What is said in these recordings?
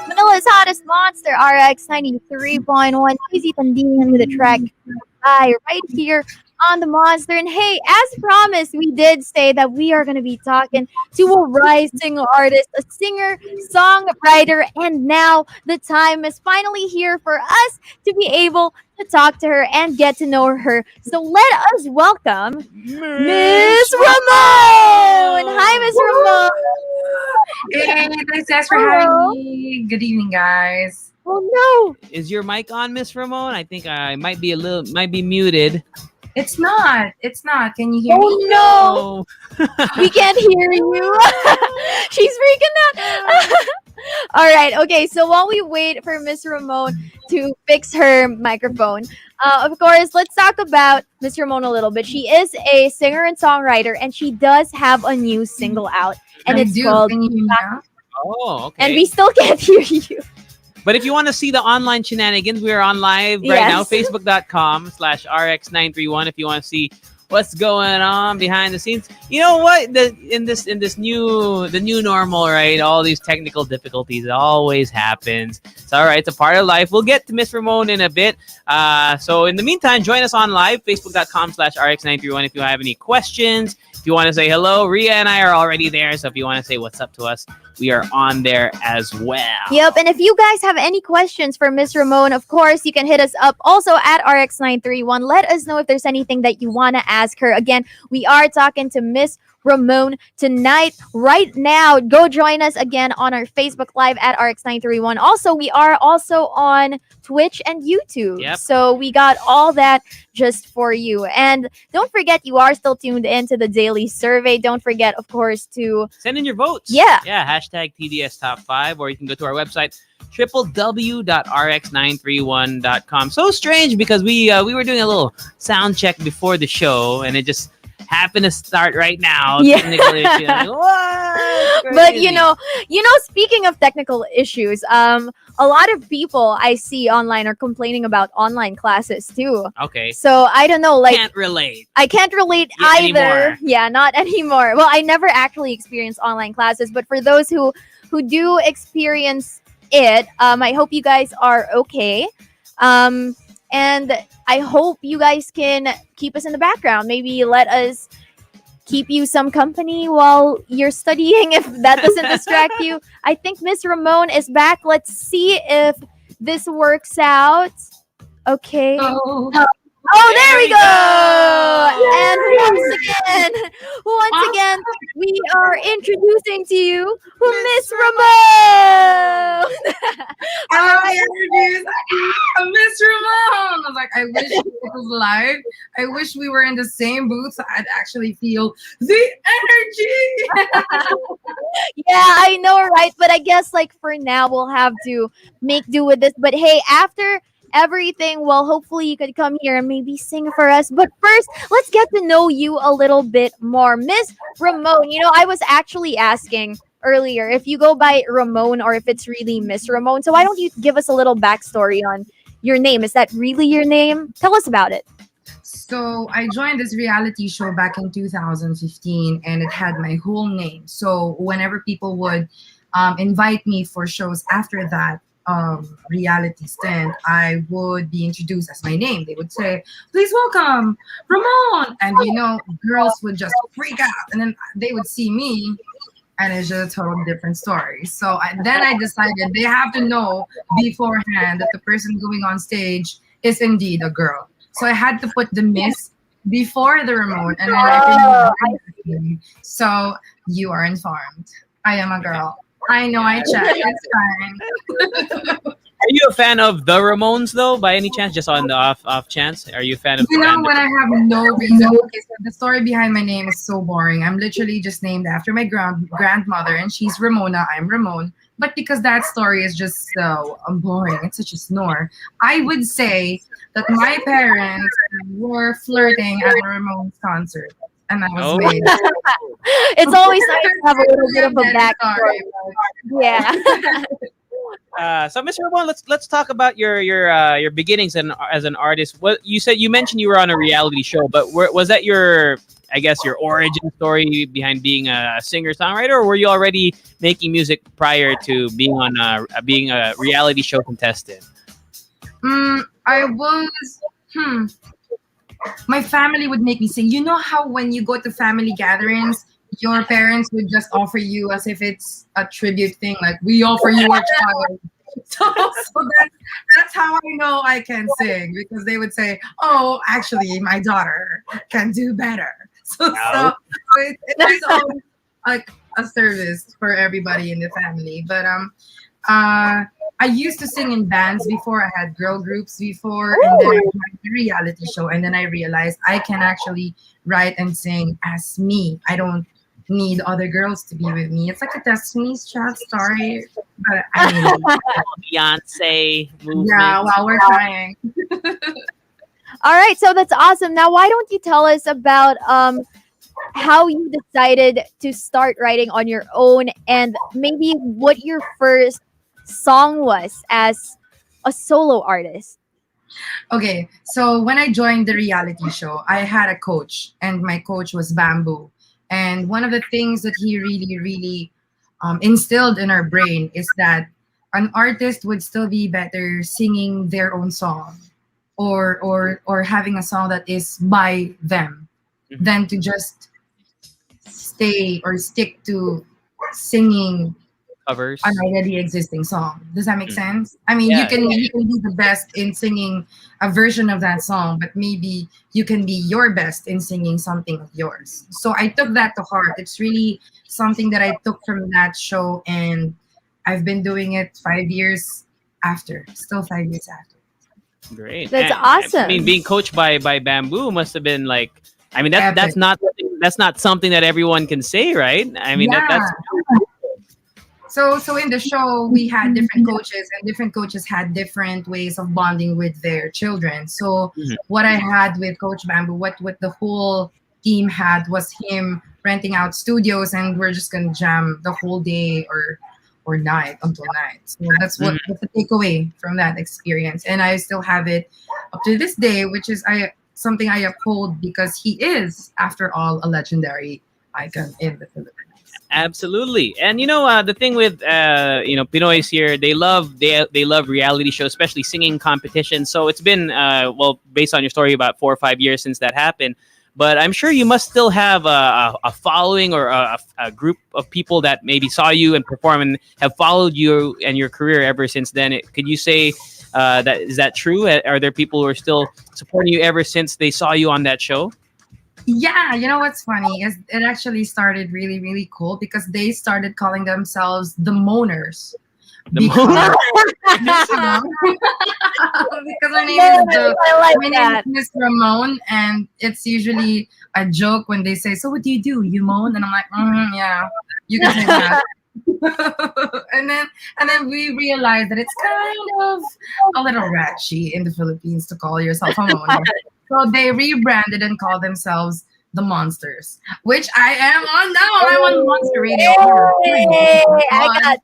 Manila's hottest monster, RX93.1. Easy Tandingan with a track right here on the Monster. And hey, as promised, we did say that we are going to be talking to a rising artist, a singer, songwriter, and now the time is finally here for us to be able to talk to her and get to know her. So let us welcome Miss Ramonne. Hi, Miss Ramonne. Hey, thanks guys for having me. Good evening, guys. Oh no, Is your mic on, Miss Ramonne? I think I might be muted. It's not. It's not. Can you hear me? oh no, we can't hear you. She's freaking out. All right, okay. So while we wait for Miss Ramonne to fix her microphone, of course, let's talk about Miss Ramonne a little bit. She is a singer and songwriter, and she does have a new single out, and it's called. Can you hear me now? Oh, okay. And we still can't hear you. But if you want to see the online shenanigans, we are on live right now, facebook.com/RX931. If you want to see what's going on behind the scenes, you know what? In this new normal, right? All these technical difficulties, it always happens. It's all right. It's a part of life. We'll get to Miss Ramonne in a bit. So in the meantime, join us on live, facebook.com/RX931. If you have any questions, if you want to say hello, Ria and I are already there. So if you want to say what's up to us, we are on there as well. Yep. And if you guys have any questions for Miss Ramonne, of course, you can hit us up also at RX931. Let us know if there's anything that you want to ask her. Again, we are talking to Miss Ramonne tonight, right now. Go join us again on our Facebook Live at RX931. Also, we are also on Twitch and YouTube. Yep. So we got all that just for you. And don't forget, you are still tuned into the daily survey. Don't forget, of course, to send in your votes. Yeah. Hashtag TDS Top 5, or you can go to our website, www.rx931.com. So strange because we were doing a little sound check before the show, and it just happened to start right now. Yeah. Technical issue. Like, what? But you know, speaking of technical issues, a lot of people I see online are complaining about online classes too. Okay. So I don't know, like Can't relate. I can't relate Yeah, either. anymore. Yeah, not anymore. Well, I never actually experienced online classes, but for those who do experience it, I hope you guys are okay. And I hope you guys can keep us in the background. Maybe let us keep you some company while you're studying if that doesn't distract you. I think Miss Ramonne is back. Let's see if this works out. Okay. Oh, there we go. And once again, we are introducing to you Miss Ramonne. Miss Ramonne. I was like, I wish it was live. I wish we were in the same booth so I'd actually feel the energy. Yeah, I know, right? But I guess like for now, we'll have to make do with this. But hey, after everything, well, hopefully you could come here and maybe sing for us. But first, let's get to know you a little bit more. Miss Ramonne, I was actually asking earlier if you go by Ramonne or if it's really Miss Ramonne. So why don't you give us a little backstory on your name? Is that really your name? Tell us about it. So I joined this reality show back in 2015 and it had my whole name. So whenever people would invite me for shows after that reality stint, I would be introduced as my name. They would say, please welcome Ramonne. And girls would just freak out. And then they would see me and it's just a totally different story. So then I decided they have to know beforehand that the person going on stage is indeed a girl. So I had to put the Miss before the Ramonne, and then I can. So you are informed. I am a girl. I know. I checked. It's fine. Are you a fan of the Ramones though, by any chance? Just on the off chance, are you a fan of? When I have no reason. Okay, so the story behind my name is so boring. I'm literally just named after my grandmother, and she's Ramona. I'm Ramonne. But because that story is just so boring, it's such a snore. I would say that my parents were flirting at a Ramones concert, and I was made. It's always nice to have a little bit of a backstory. Yeah. So, Miss Ramonne, let's talk about your beginnings as an artist. What you mentioned you were on a reality show, but was that your I guess, your origin story behind being a singer songwriter, or were you already making music prior to being a reality show contestant? I was. My family would make me sing. You know how when you go to family gatherings, your parents would just offer you as if it's a tribute thing, like we offer you our child. So that's how I know I can sing because they would say, "Oh, actually, my daughter can do better." So it is always like a service for everybody in the family. But I used to sing in bands before. I had girl groups before, and then I Ooh. had a reality show. And then I realized I can actually write and sing as me. I don't need other girls to be with me. It's like a Destiny's Child story, but I mean, Beyonce yeah. movement. While we're trying. All right, so that's awesome. Now, why don't you tell us about how you decided to start writing on your own and maybe what your first song was as a solo artist? Okay, so when I joined the reality show, I had a coach, and my coach was Bamboo. And one of the things that he really, really instilled in our brain is that an artist would still be better singing their own song, or having a song that is by them, Mhm. than to just stay or stick to singing an Covers. already existing song. Does that make Mhm. sense? I mean, you Yeah. can you can be the best in singing a version of that song, but maybe you can be your best in singing something of yours. So I took that to heart. It's really something that I took from that show, and I've been doing it 5 years after, still 5 years after. Great. That's And I mean, awesome. being coached by Bamboo must have been like, I mean, Epic. that's not something that everyone can say, right? I mean, that's Yeah. So in the show, we had different coaches, and different coaches had different ways of bonding with their children. So Mhm. what I had with Coach Bamboo, what the whole team had was him renting out studios, and we're just gonna jam the whole day or night until night. So that's the takeaway from that experience, and I still have it up to this day, which is I something I uphold because he is, after all, a legendary icon in the Philippines. Absolutely. And the thing with Pinoys here, they love reality shows, especially singing competitions. So it's been well, based on your story, about 4 or 5 years since that happened. But I'm sure you must still have a following, or a group of people that maybe saw you and perform and have followed you and your career ever since then. Could you say that is that true? Are there people who are still supporting you ever since they saw you on that show? Yeah, you know what's funny is it actually started really, really cool because they started calling themselves the Moaners The because moment. you know because Yes, I like my name is that. Miss Ramonne, and it's usually a joke when they say, "So what do? You moan?" And I'm like, "Yeah, you can say that." and then and then we realized that it's kind of a little ratchy in the Philippines to call yourself a moaner. So they rebranded and called themselves the Monsters, which I am on now. I'm on Monster Radio. Yay! I got.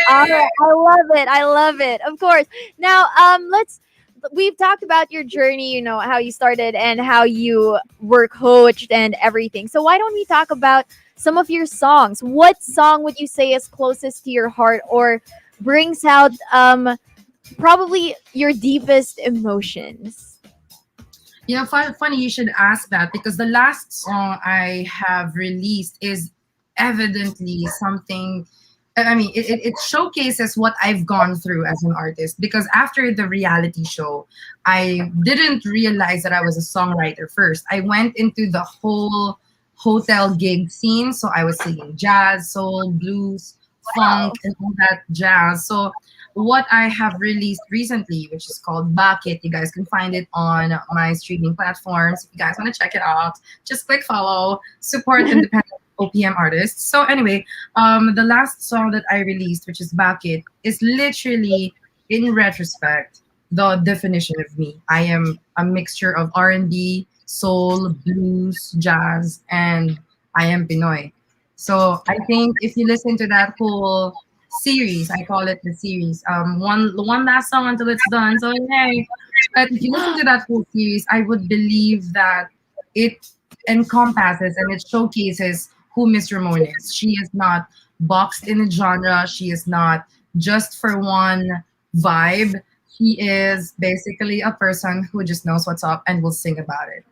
All Yay! right, I love it. I love it. Of course. Now, let's. We've talked about your journey. You know how you started and how you were coached and everything. So why don't we talk about some of your songs? What song would you say is closest to your heart or brings out probably your deepest emotions? Funny you should ask that because the last song I have released is evidently something. I mean, it showcases what I've gone through as an artist because after the reality show, I didn't realize that I was a songwriter first. I went into the whole hotel gig scene. So I was singing jazz, soul, blues, funk, Wow. and all that jazz. So what I have released recently, which is called Bucket. You guys can find it on my streaming platforms. If you guys want to check it out, just click follow, support independent OPM artists. So anyway, the last song that I released, which is Bucket, is literally, in retrospect, the definition of me. I am a mixture of R&B, soul, blues, jazz, and I am Pinoy. So I think if you listen to that whole series. I call it the series. One last song until it's done. So hey, but if you listen to that whole series, I would believe that it encompasses and it showcases who Miss Ramonne is. She is not boxed in a genre. She is not just for one vibe. She is basically a person who just knows what's up and will sing about it.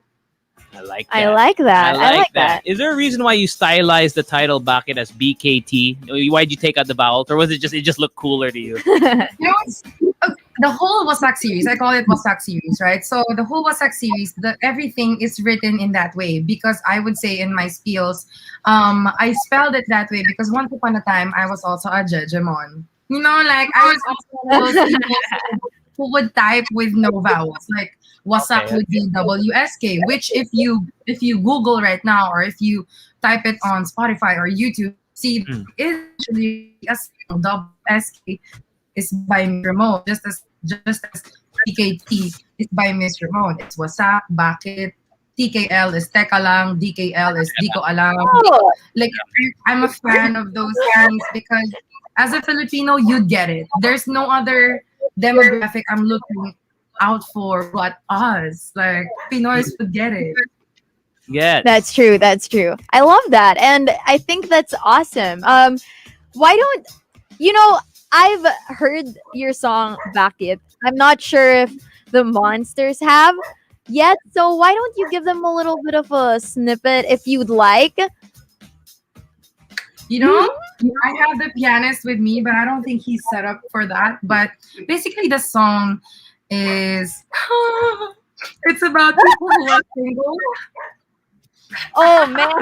I like I that. like I that. I like like that. that. Is there a reason why you stylized the title Bakit as BKT? Why'd you take out the vowels, or was it just looked cooler to you? You know, the whole Wasak series, I call it Wasak series, right? So the whole Wasak series, everything is written in that way because I would say in my spiels, I spelled it that way because once upon a time I was also a jejemon. You know, like I was also one of those people who would type with no vowels. Like Wasak Okay. would be WSK, which if you Google right now or if you type it on Spotify or YouTube, you would see that Mm. it is actually a song. WSK is by Miss Ramonne, just as TKT is by Miss Ramonne. It's Wasak, Bakit, TKL is Teka Lang, DKL is Di Ko Alam. Oh, Like I'm a fan of those things because as a Filipino, you get it. There's no other demographic I'm looking out for but us. Like Pinoys would get it. Yes. that's true. That's true. I love that, and I think that's awesome. Why don't you know? I've heard your song "Bakit." I'm not sure if the monsters have yet. So why don't you give them a little bit of a snippet if you'd like? You know, I have the pianist with me, but I don't think he's set up for that. But basically, the song is it's about people who are single, Oh man.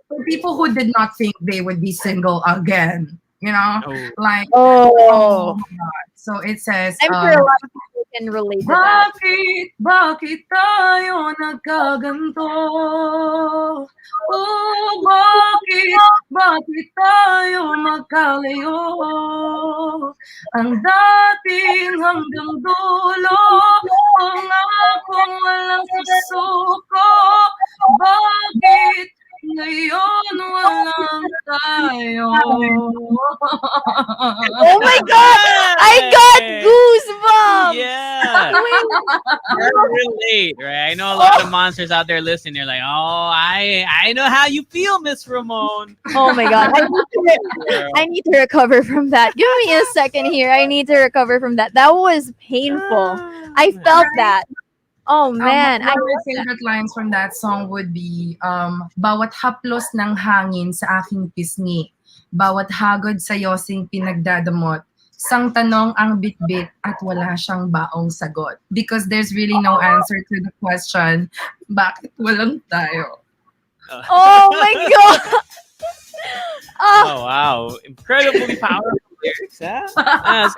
for people who did not think they would be single again. You know, Oh. like oh Oh, my god. So it says, I'm sure a lot of people can relate to that. bakit tayo nagkaganto? Oh, bakit tayo magkalayo? Ang dating hanggang dulo, pangakong walang susuko. Bakit ngayon walang tayo? Oh my god! I got goosebumps! Yeah. Wait, I relate, right? I know a lot of monsters out there listening. They're like, "Oh, I know how you feel, Miss Ramonne." oh my god. I need to recover from that. Give me a second here. I need to recover from that. That was painful. I felt that. Oh man. One of my favorite lines from that song would be, bawat haplos ng hangin sa aking pisngi, bawat hagod sa yosing pinagdadamot, sang tanong ang bitbit at wala siyang baong sagot. Because there's really no answer to the question, bakit walang tayo? Oh my god. Oh, Oh wow, incredibly powerful lyrics. Huh?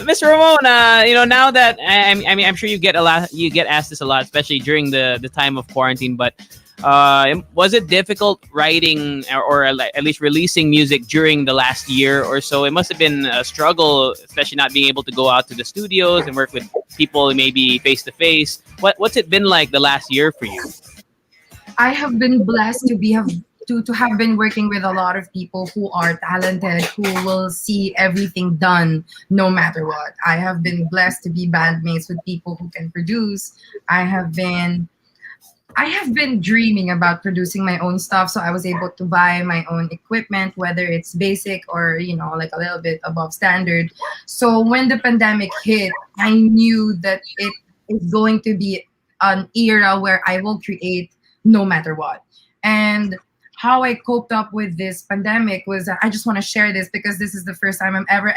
Miss Ramon, now that I mean, I'm sure you get asked this a lot, especially during the time of quarantine. But was it difficult writing or at least releasing music during the last year or so? It must have been a struggle, especially not being able to go out to the studios and work with people maybe face to face. What's it been like the last year for you? I have been blessed to have been working with a lot of people who are talented, who will see everything done no matter what. I have been blessed to be bandmates with people who can produce. I have been dreaming about producing my own stuff, so I was able to buy my own equipment, whether it's basic or like a little bit above standard. So when the pandemic hit, I knew that it is going to be an era where I will create no matter what. And how I coped up with this pandemic was I just want to share this because this is the first time I'm ever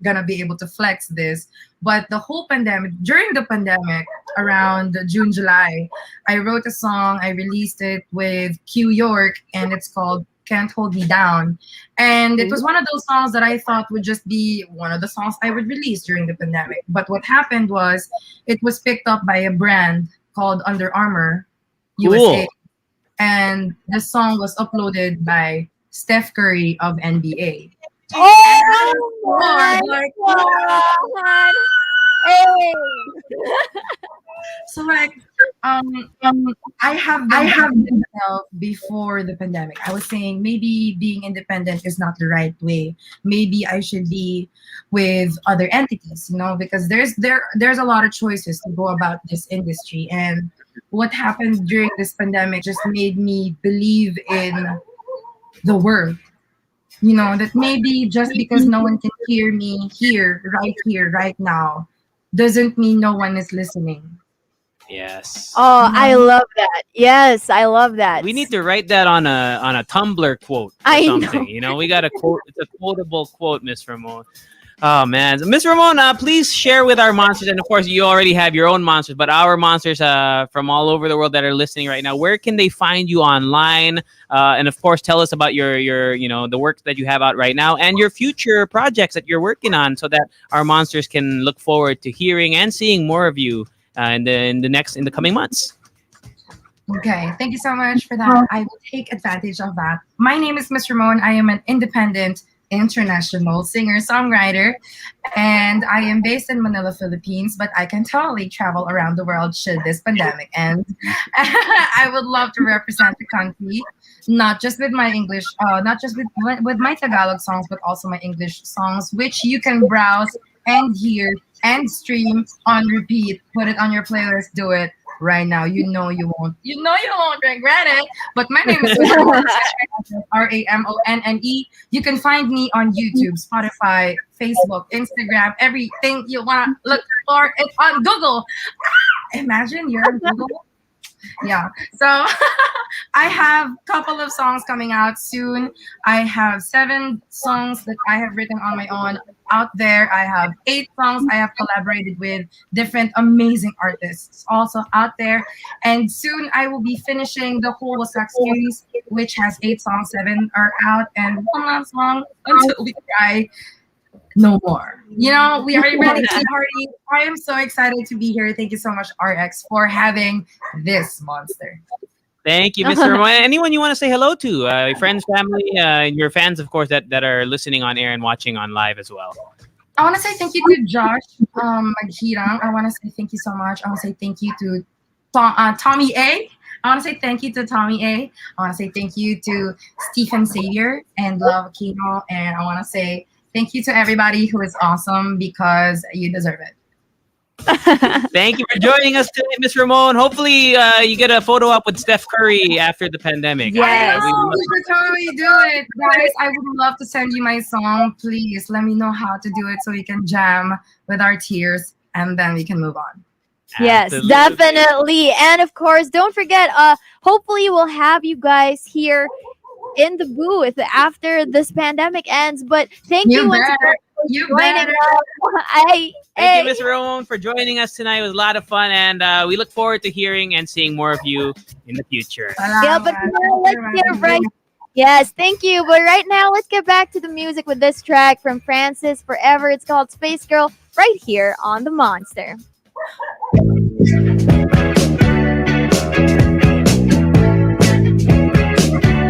gonna be able to flex this. But the whole pandemic, during the pandemic, around June, July, I wrote a song. I released it with Q York, and it's called Can't Hold Me Down. And it was one of those songs that I thought would just be one of the songs I would release during the pandemic. But what happened was it was picked up by a brand called Under Armour USA. Cool. And the song was uploaded by Steph Curry of NBA. oh my Like, god. Hey. so like, I have myself before the pandemic. I was saying maybe being independent is not the right way. Maybe I should be with other entities, because there's a lot of choices to go about this industry. And what happened during this pandemic just made me believe in the world. You know, that maybe just because no one can hear me here, right now, doesn't mean no one is listening. Yes. Oh, You I know? love that. Yes, I love that. We need to write that on a Tumblr quote or I something. know. You know, we got a quote. It's a quotable quote, Miss Ramon. Oh man, so, Miss Ramon, please share with our monsters, and of course, you already have your own monsters, but our monsters from all over the world that are listening right now. Where can they find you online? And of course, tell us about your the work that you have out right now and your future projects that you're working on, so that our monsters can look forward to hearing and seeing more of you in the coming months. Okay, thank you so much for that. I will take advantage of that. My name is Miss Ramonne. I am an independent international singer-songwriter, and I am based in Manila, Philippines, but I can totally travel around the world should this pandemic end. I would love to represent the country, not just with my English, not just with my Tagalog songs, but also my English songs, which you can browse and hear and stream on repeat. Put it on your playlist. Do it right now. You know you won't regret it. But my name is Ramonne. You can find me on YouTube, Spotify, Facebook, Instagram, everything you wanna look for. It's on Google. Imagine you're on Google. Yeah. So I have a couple of songs coming out soon. I have 7 songs that I have written on my own out there. I have 8 songs I have collaborated with different amazing artists also out there. And soon I will be finishing the whole Wasak series, which has 8 songs. 7 are out, and one last song until we cry no more. You know, we are ready to party. I am so excited to be here. Thank you so much, RX, for having this monster. Thank you, Mr. Ramon. Anyone you want to say hello to? Your friends, family, your fans, of course, that are listening on air and watching on live as well. I want to say thank you to Josh Maghirang. I want to say thank you so much. I want to say thank you to Tommy A. I want to say thank you to Tommy A. I want to say thank you to Stephen Xavier and Love Kino. And I want to say thank you to everybody who is awesome because you deserve it. Thank you for joining us today, Miss Ramon. Hopefully, you get a photo up with Steph Curry after the pandemic. Yes. I know, we should totally do it. Guys, I would love to send you my song. Please let me know how to do it so we can jam with our tears and then we can move on. Yes, Absolutely. definitely. And of course, don't forget, hopefully we'll have you guys here in the booth after this pandemic ends. But thank you You once better. again for You joining better. us. Thank you, Miss Ramon, for joining us tonight. It was a lot of fun, and we look forward to hearing and seeing more of you in the future. Yeah, but Salamat. now let's get right. Yes, thank you. But right now, let's get back to the music with this track from Francis Forever. It's called Space Girl, right here on the Monster.